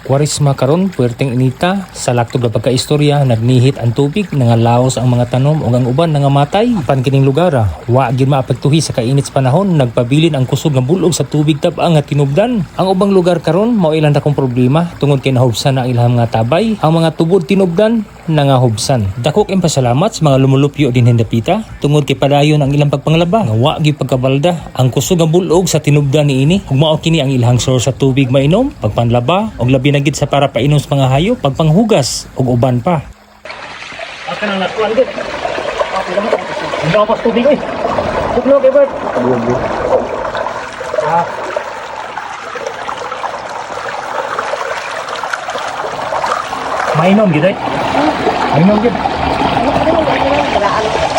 Kwarisma karon, puwerteng inita, sa laktod na pagkaistorya, nagnihit ang tubig, nangalaos ang mga tanom ug ang uban nangamatay. Apan kining lugar, wa gyud maapektuhi sa kainit sa panahon, nagpabilin ang kusog nga bulog sa tubig tab-ang nga tinubdan. Ang ubang lugar karon mao ilang dakong problema tungod kay nahubsan na ilang mga tabay, ang mga tubod tinubdan nangahubsan. Dakok ang pasalamat sa mga lumulupyo din hindapita tungod kay padayon ang ilang pagpanglaba nga wa gyud pagkabalda ang kusog nga bulog sa tinubdan niini ug mao kini ang ilang source sa tubig mainom, pagpanlaba ug labi na gid sa para painom sa mga hayop, pagpanghugas ug uban pa. Aka nang natuan gid. Hindi pa tubig oi. Tugno kay Bert. Mainom gid ay. Mainom gid.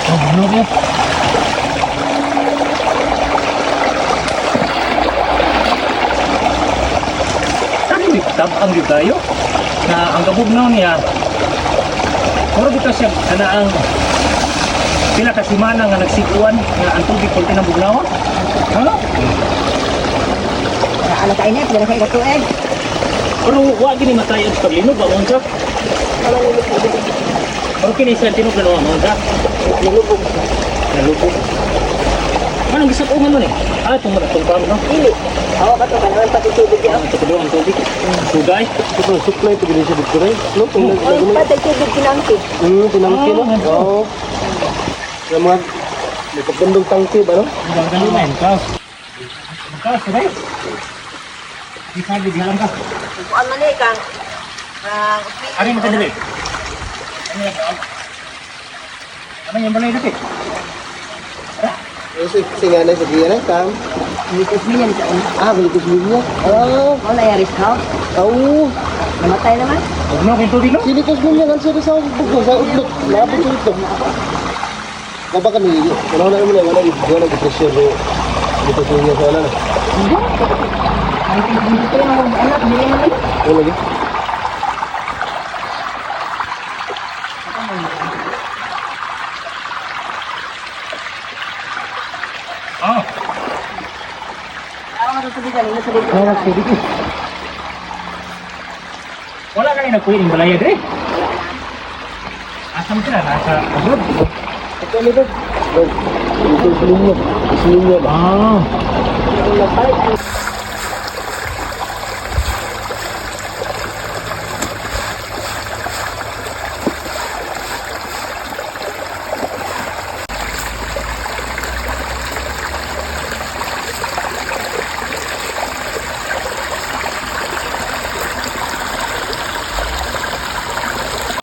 Tugno gid. Tabang gid tayo na ang kabugnaw niya puro dito siya ana ang pila ka semana nga nagsikuan nga ang tubig pag tinabugnaw ano? Ano ka init, dala sa tuig. Pero wa gini matay ang paglinog ba mo sa? Pero kini sa tinog na mo sa? Nalubog. Nalubog. Anong gisapungan mo ni? Itong pam no? Dili. Awa ka to kanaman pati tubig ya. Ito ko ang tubig. Sugay. Ito supply to gini sa dito rin. No, Ay pati tubig kinangki. tinangki no. Oo. Yung mga nakapundong tangki ba no? Ang dami men, Klaus. Klaus, right? Di sabi di lang ka. Kuan man ni kang Ano yung matadali? Ano yung Ano yung balay dati? Singanay sa diyan ay kam. Litos milyan ka. Balitos niya. Mo na yaris ka. Oo. Namatay naman. Huwag mo kayong tubig, no? Silitos niya ang sila sa bugno sa udlot. Labot yung ito. Kaba kami, wala mo na wala pressure dito sa niya sa wala na. Ay dito na mo anak dili man. Wala lagi. Oh, Awa ka tubig kanina sa dito. wala tubig eh. Wala ka rin nagpuwing balaya dre. Asam sila? Nasa abroad? Ito nito. Ito niya. Niya ba? Ah. Nagpalit.